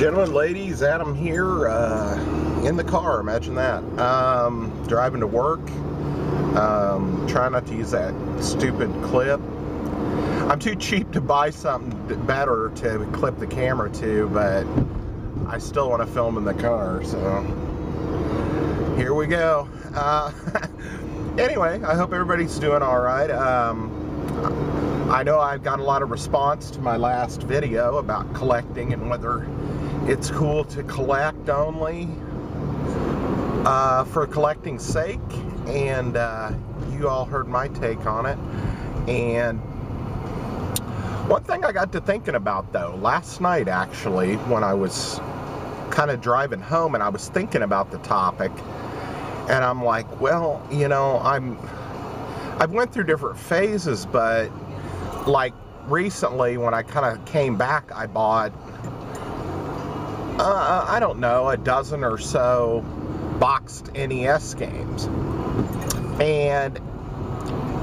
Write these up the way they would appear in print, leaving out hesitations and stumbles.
Gentlemen, ladies, Adam here, in the car, imagine that. Driving to work, trying not to use that stupid clip. I'm too cheap to buy something better to clip the camera to, but I still want to film in the car, so here we go. Anyway, I hope everybody's doing alright. I know I got a lot of response to my last video about collecting and whether it's cool to collect only for collecting's sake, and you all heard my take on it. And one thing I got to thinking about, though, last night actually, when I was kind of driving home and I was thinking about the topic, and I'm like, well, you know, I've went through different phases, but like recently when I kind of came back, I bought I don't know, a dozen or so boxed NES games. And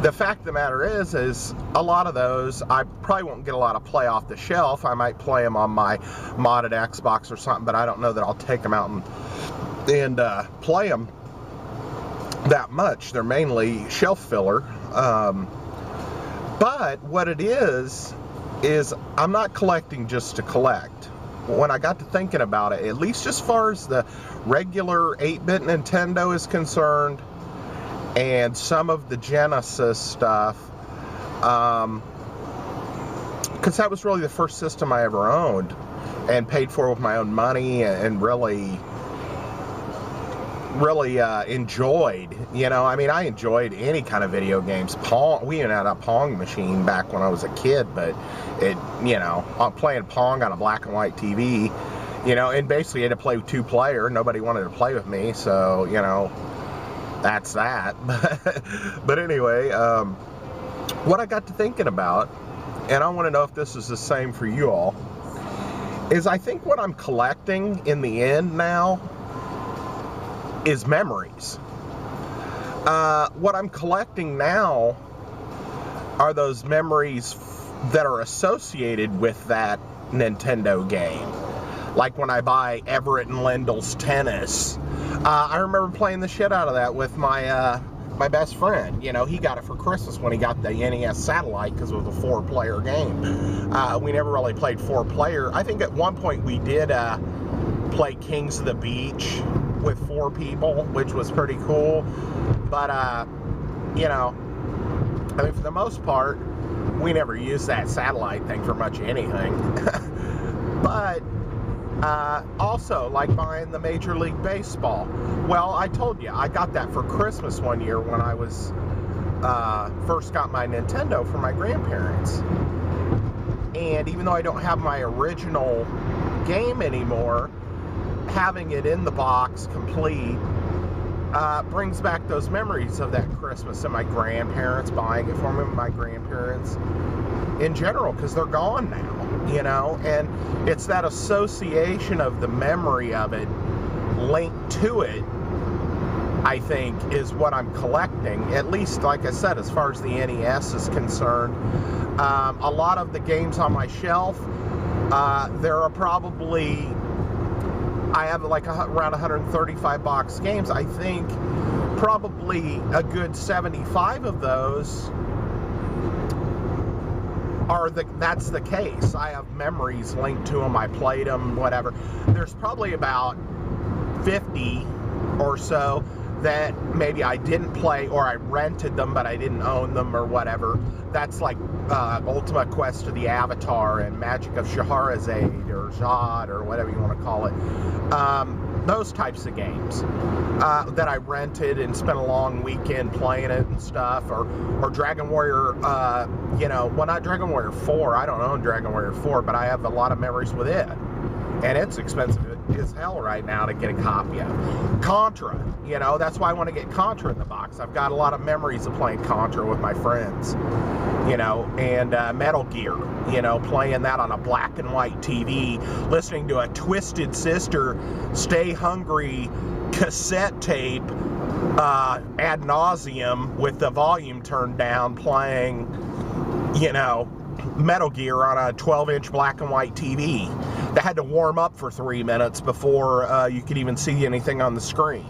the fact of the matter is a lot of those I probably won't get a lot of play off the shelf. I might play them on my modded Xbox or something, but I don't know that I'll take them out and play them that much. They're mainly shelf filler. But what it is I'm not collecting just to collect. When I got to thinking about it, at least as far as the regular 8-bit Nintendo is concerned, and some of the Genesis stuff, because that was really the first system I ever owned and paid for with my own money, and really enjoyed. You know, I mean, I enjoyed any kind of video games. Pong, we even had a Pong machine back when I was a kid, but it, you know, I'm playing Pong on a black and white TV, you know, and basically I had to play with 2-player. Nobody wanted to play with me, so, you know, that's that. But anyway, what I got to thinking about, and I want to know if this is the same for you all, is I think what I'm collecting in the end now is memories. What I'm collecting now are those memories that are associated with that Nintendo game. Like when I buy Everett and Lendl's Tennis. I remember playing the shit out of that with my my best friend. You know, he got it for Christmas when he got the NES Satellite because it was a 4-player game. We never really played 4-player. I think at one point we did play Kings of the Beach with 4 people, which was pretty cool. But you know, I mean, for the most part, we never used that satellite thing for much anything. But also, like buying the Major League Baseball. Well, I told you, I got that for Christmas one year when I was first got my Nintendo from my grandparents. And even though I don't have my original game anymore, having it in the box complete brings back those memories of that Christmas and my grandparents buying it for me, my grandparents in general, because they're gone now, you know. And it's that association of the memory of it linked to it, I think, is what I'm collecting. At least, like I said, as far as the NES is concerned. A lot of the games on my shelf, there are probably, I have like around 135 box games. I think probably a good 75 of those are that's the case. I have memories linked to them. I played them, whatever. There's probably about 50 or so that maybe I didn't play, or I rented them but I didn't own them or whatever. That's like Ultimate Quest of the Avatar and Magic of Scheherazade or Zod or whatever you want to call it. Those types of games that I rented and spent a long weekend playing it and stuff. Or Dragon Warrior, you know, well, not Dragon Warrior 4. I don't own Dragon Warrior 4, but I have a lot of memories with it. And it's expensive as hell right now to get a copy of. Contra, you know, that's why I want to get Contra in the box. I've got a lot of memories of playing Contra with my friends, you know, and Metal Gear, you know, playing that on a black and white TV, listening to a Twisted Sister Stay Hungry cassette tape ad nauseum with the volume turned down, playing, you know, Metal Gear on a 12-inch black and white TV. They had to warm up for 3 minutes before you could even see anything on the screen.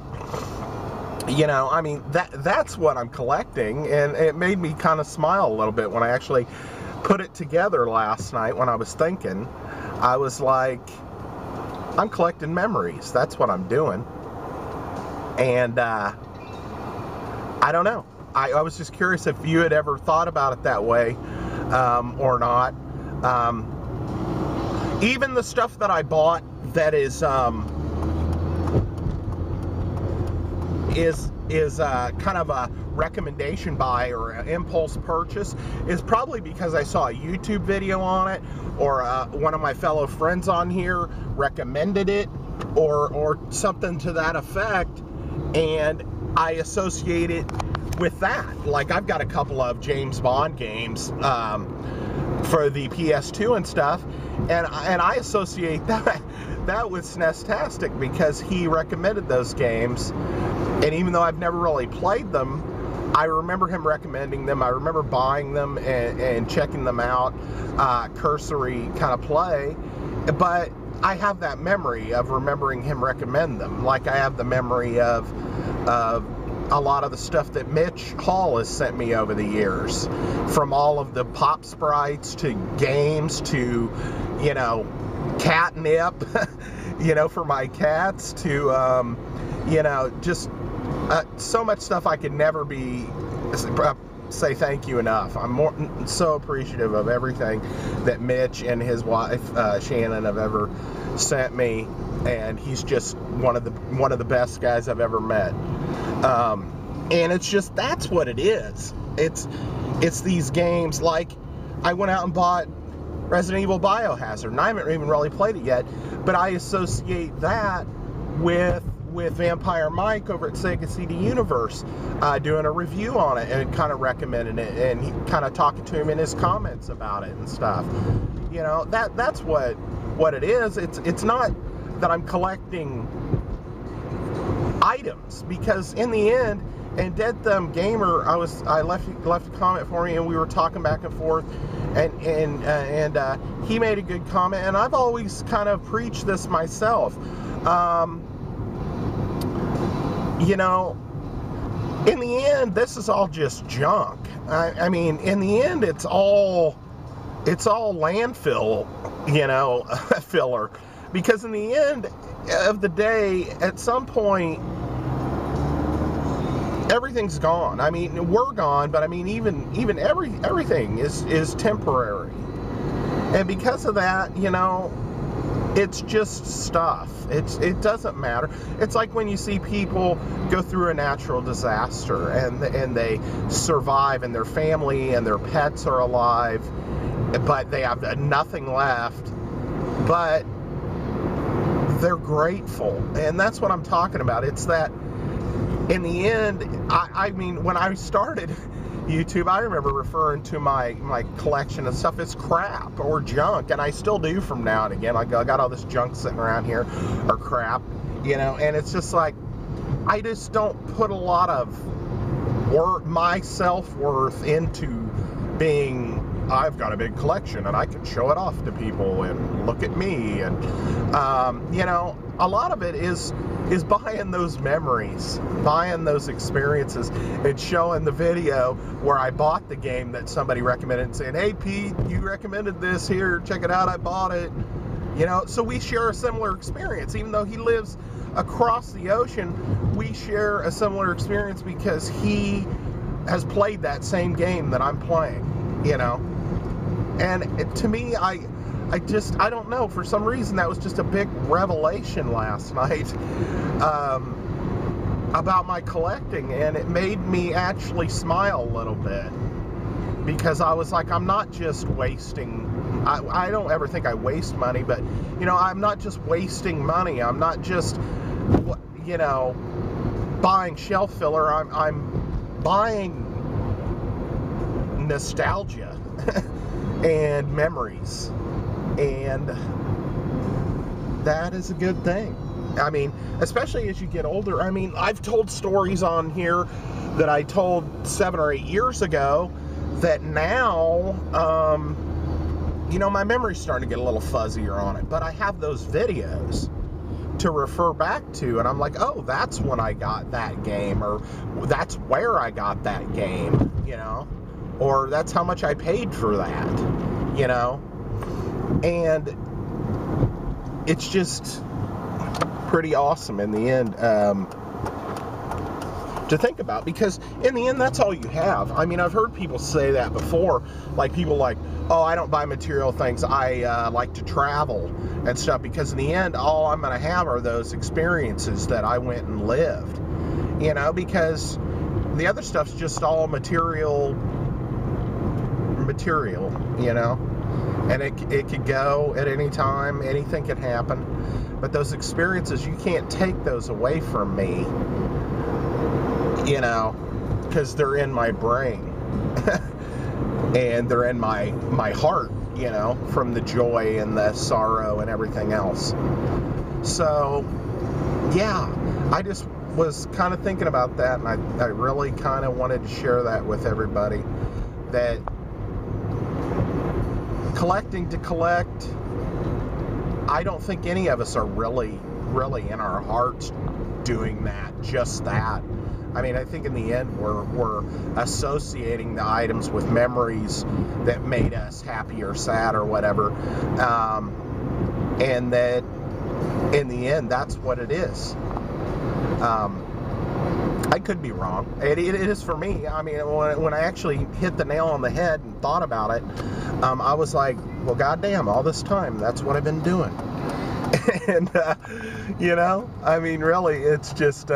You know, I mean, that's what I'm collecting, and it made me kind of smile a little bit when I actually put it together last night. When I was thinking, I was like, I'm collecting memories. That's what I'm doing. And I don't know. I was just curious if you had ever thought about it that way or not. Even the stuff that I bought that is kind of a recommendation buy or an impulse purchase is probably because I saw a YouTube video on it, or one of my fellow friends on here recommended it, or something to that effect, and I associate it with that. Like, I've got a couple of James Bond games for the PS2 and stuff, and I associate that with SNES-tastic because he recommended those games, and even though I've never really played them, I remember him recommending them. I remember buying them and checking them out, cursory kind of play, but I have that memory of remembering him recommend them. Like, I have the memory of a lot of the stuff that Mitch Hall has sent me over the years, from all of the pop sprites to games to, you know, catnip, you know, for my cats, to, you know, just so much stuff I could never say thank you enough. I'm so appreciative of everything that Mitch and his wife Shannon have ever sent me, and he's just one of the best guys I've ever met. And it's just, that's what it is. It's these games. Like, I went out and bought Resident Evil Biohazard, and I haven't even really played it yet, but I associate that with Vampire Mike over at Sega CD Universe, doing a review on it and kind of recommending it, and he kind of talking to him in his comments about it and stuff. You know, that's what it is. It's not that I'm collecting items, because in the end, and Dead Thumb Gamer, I left a comment for me, and we were talking back and forth, and he made a good comment, and I've always kind of preached this myself. You know, in the end, this is all just junk. I mean, in the end, it's all landfill, you know, filler. Because in the end of the day, at some point, everything's gone. I mean, we're gone, but I mean, even everything is temporary. And because of that, you know, it's just stuff. It doesn't matter. It's like when you see people go through a natural disaster and they survive, and their family and their pets are alive, but they have nothing left, but they're grateful. And that's what I'm talking about. It's that in the end, I mean, when I started YouTube, I remember referring to my collection of stuff as crap or junk, and I still do from now and again. I got all this junk sitting around here, or crap, you know, and it's just like, I just don't put a lot of my self-worth into being, I've got a big collection and I can show it off to people and look at me, and you know, a lot of it is buying those memories, buying those experiences, and showing the video where I bought the game that somebody recommended, and saying, hey Pete, you recommended this, here, check it out, I bought it. You know, so we share a similar experience. Even though he lives across the ocean, we share a similar experience because he has played that same game that I'm playing, you know. And to me, I don't know, for some reason that was just a big revelation last night about my collecting, and it made me actually smile a little bit, because I was like, I'm not just wasting, I don't ever think I waste money, but, you know, I'm not just wasting money, I'm not just, you know, buying shelf filler, I'm buying nostalgia and memories. And that is a good thing. I mean, especially as you get older. I mean, I've told stories on here that I told 7 or 8 years ago that now, you know, my memory's starting to get a little fuzzier on it, but I have those videos to refer back to, and I'm like, oh, that's when I got that game, or that's where I got that game, you know, or that's how much I paid for that, you know, and it's just pretty awesome in the end to think about, because in the end, that's all you have. I mean, I've heard people say that before, like people like, oh, I don't buy material things, I like to travel and stuff, because in the end, all I'm going to have are those experiences that I went and lived, you know, because the other stuff's just all material, you know, and it could go at any time, anything can happen, but those experiences, you can't take those away from me, you know, because they're in my brain and they're in my heart, you know, from the joy and the sorrow and everything else. So yeah, I just was kind of thinking about that, and I really kind of wanted to share that with everybody, that collecting to collect, I don't think any of us are really in our hearts doing that, just that. I mean, I think in the end, we're associating the items with memories that made us happy or sad or whatever, and that in the end, that's what it is. I could be wrong. It is for me. I mean, when I actually hit the nail on the head and thought about it, I was like, well, goddamn, all this time, that's what I've been doing. And, you know, I mean, really, it's just,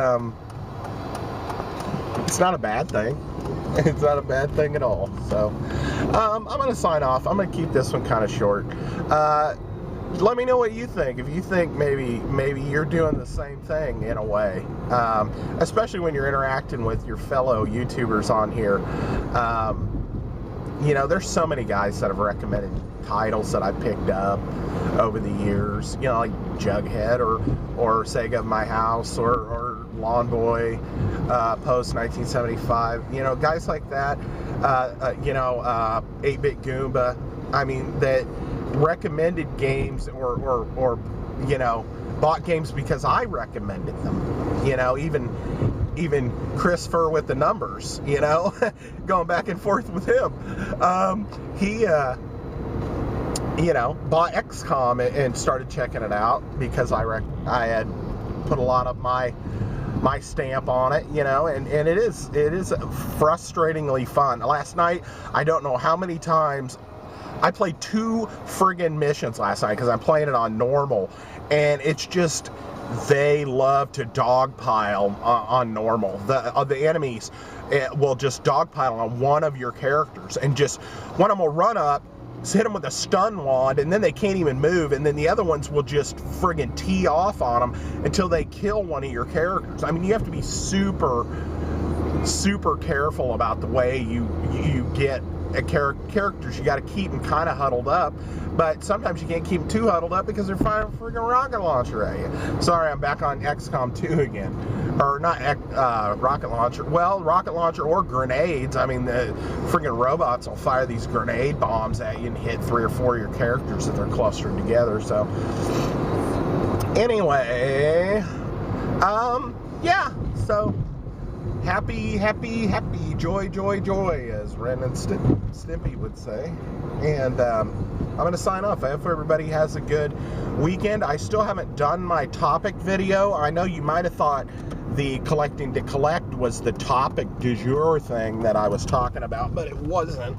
it's not a bad thing. It's not a bad thing at all. So, I'm going to sign off. I'm going to keep this one kind of short. Let me know what you think. If you think maybe you're doing the same thing in a way, especially when you're interacting with your fellow YouTubers on here. You know, there's so many guys that have recommended titles that I picked up over the years. You know, like Jughead or Sega of My House or Lawn Boy, post 1975. You know, guys like that. You know, 8-Bit Goomba. I mean, that recommended games or you know, bought games because I recommended them. You know, even Christopher with the numbers, you know, going back and forth with him. He you know, bought XCOM and started checking it out because I had put a lot of my stamp on it, you know, and it is frustratingly fun. Last night, I don't know how many times I played 2 friggin' missions last night because I'm playing it on normal, and it's just, they love to dogpile on normal. The enemies will just dogpile on one of your characters, and just one of them will run up, hit them with a stun wand, and then they can't even move, and then the other ones will just friggin' tee off on them until they kill one of your characters. I mean, you have to be super careful about the way you get characters. You got to keep them kind of huddled up, but sometimes you can't keep them too huddled up because they're firing a friggin' rocket launcher at you. Sorry, I'm back on XCOM 2 again. Or not rocket launcher. Well, rocket launcher or grenades. I mean, the friggin' robots will fire these grenade bombs at you and hit 3 or 4 of your characters if they're clustered together. So, anyway, yeah, so happy, joy, as Ren and Stimpy would say. And I'm going to sign off. I hope everybody has a good weekend. I still haven't done my topic video. I know you might have thought the collecting to collect was the topic du jour thing that I was talking about, but it wasn't.